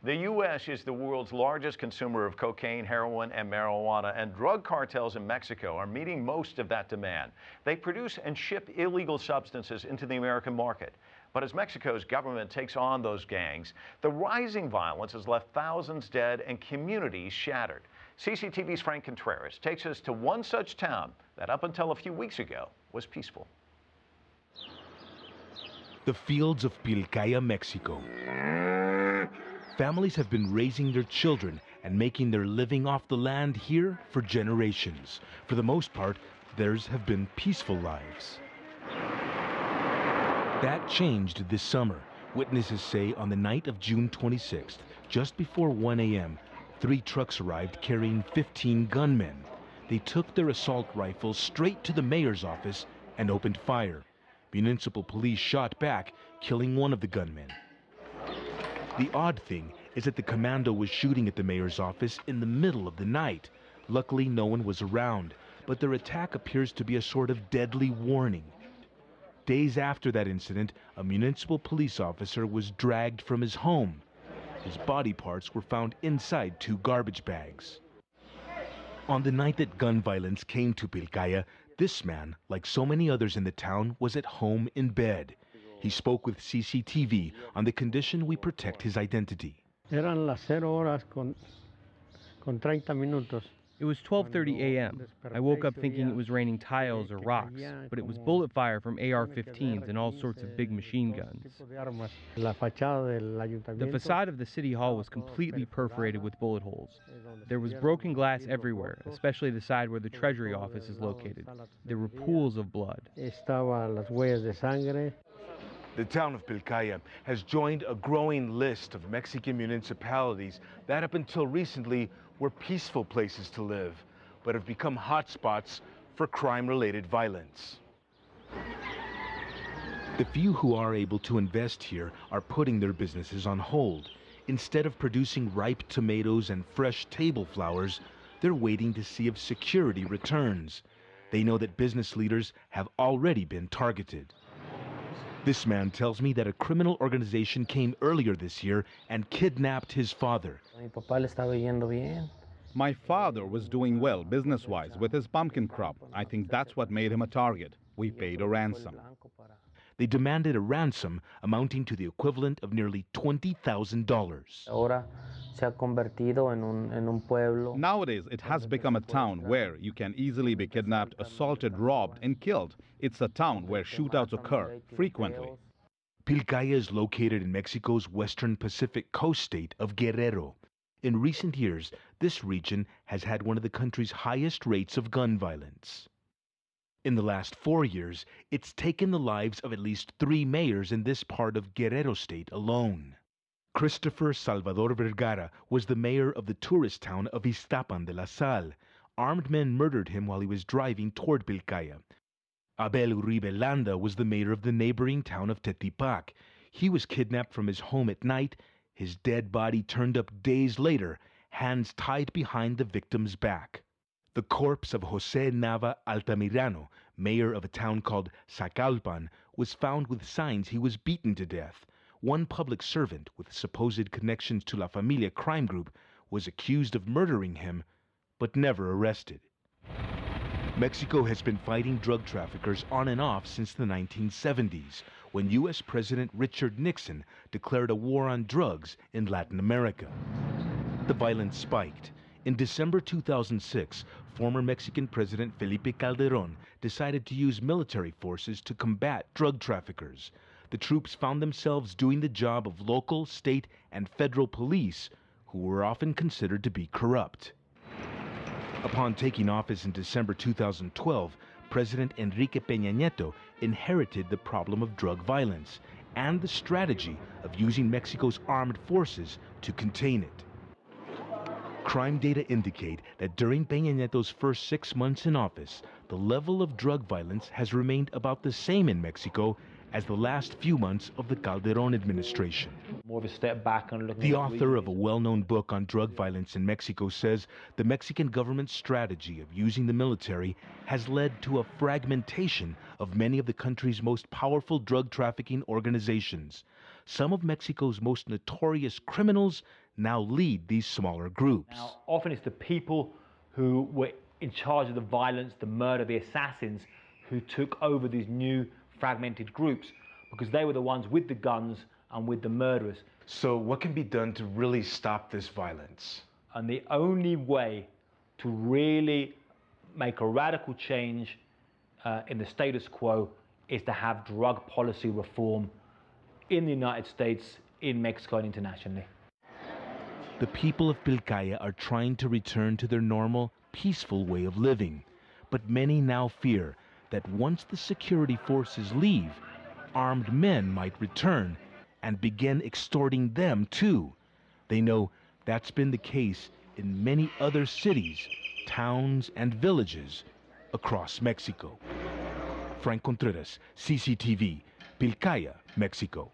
The U.S. is the world's largest consumer of cocaine, heroin, and marijuana, and drug cartels in Mexico are meeting most of that demand. They produce and ship illegal substances into the American market. But as Mexico's government takes on those gangs, the rising violence has left thousands dead and communities shattered. CCTV's Franc Contreras takes us to one such town that up until a few weeks ago was peaceful. The fields of Pilcaya, Mexico. Families have been raising their children and making their living off the land here for generations. For the most part, theirs have been peaceful lives. That changed this summer. Witnesses say on the night of June 26th, just before 1 a.m., 3 trucks arrived carrying 15 gunmen. They took their assault rifles straight to the mayor's office and opened fire. Municipal police shot back, killing one of the gunmen. The odd thing is that the commando was shooting at the mayor's office in the middle of the night. Luckily, no one was around, but their attack appears to be a sort of deadly warning. Days after that incident, a municipal police officer was dragged from his home. His body parts were found inside 2 garbage bags. On the night that gun violence came to Pilcaya, this man, like so many others in the town, was at home in bed. He spoke with CCTV on the condition we protect his identity. Eran las 0 horas con 30 minutos. It was 12:30 a.m. I woke up thinking it was raining tiles or rocks, but it was bullet fire from AR-15s and all sorts of big machine guns. The facade of the city hall was completely perforated with bullet holes. There was broken glass everywhere, especially the side where the Treasury office is located. There were pools of blood. The town of Pilcaya has joined a growing list of Mexican municipalities that up until recently were peaceful places to live, but have become hotspots for crime-related violence. The few who are able to invest here are putting their businesses on hold. Instead of producing ripe tomatoes and fresh table flowers, they're waiting to see if security returns. They know that business leaders have already been targeted. This man tells me that a criminal organization came earlier this year and kidnapped his father. My father was doing well business-wise with his pumpkin crop. I think that's what made him a target. We paid a ransom. They demanded a ransom amounting to the equivalent of nearly $20,000. Nowadays, it has become a town where you can easily be kidnapped, assaulted, robbed, and killed. It's a town where shootouts occur frequently. Pilcaya is located in Mexico's western Pacific coast state of Guerrero. In recent years, this region has had one of the country's highest rates of gun violence. In the last 4 years, it's taken the lives of at least 3 mayors in this part of Guerrero state alone. Christopher Salvador Vergara was the mayor of the tourist town of Iztapan de la Sal. Armed men murdered him while he was driving toward Pilcaya. Abel Uribe Landa was the mayor of the neighboring town of Tetipac. He was kidnapped from his home at night. His dead body turned up days later, hands tied behind the victim's back. The corpse of Jose Nava Altamirano, mayor of a town called Sacalpan, was found with signs he was beaten to death. One public servant with supposed connections to La Familia crime group was accused of murdering him, but never arrested. Mexico has been fighting drug traffickers on and off since the 1970s, when U.S. President Richard Nixon declared a war on drugs in Latin America. The violence spiked. In December 2006, former Mexican President Felipe Calderón decided to use military forces to combat drug traffickers. The troops found themselves doing the job of local, state, and federal police, who were often considered to be corrupt. Upon taking office in December 2012, President Enrique Peña Nieto inherited the problem of drug violence and the strategy of using Mexico's armed forces to contain it. Crime data indicate that during Peña Nieto's first 6 months in office, the level of drug violence has remained about the same in Mexico as the last few months of the Calderón administration. More of a step back and looking. The author of a well-known book on drug violence in Mexico says the Mexican government's strategy of using the military has led to a fragmentation of many of the country's most powerful drug trafficking organizations. Some of Mexico's most notorious criminals now lead these smaller groups. Now, often it's the people who were in charge of the violence, the murder, the assassins, who took over these new fragmented groups, because they were the ones with the guns and with the murderers. So what can be done to really stop this violence? And the only way to really make a radical change in the status quo is to have drug policy reform in the United States, in Mexico, and internationally. The people of Pilcaya are trying to return to their normal, peaceful way of living. But many now fear that once the security forces leave, armed men might return and begin extorting them too. They know that's been the case in many other cities, towns, and villages across Mexico. Franc Contreras, CCTV, Pilcaya, Mexico.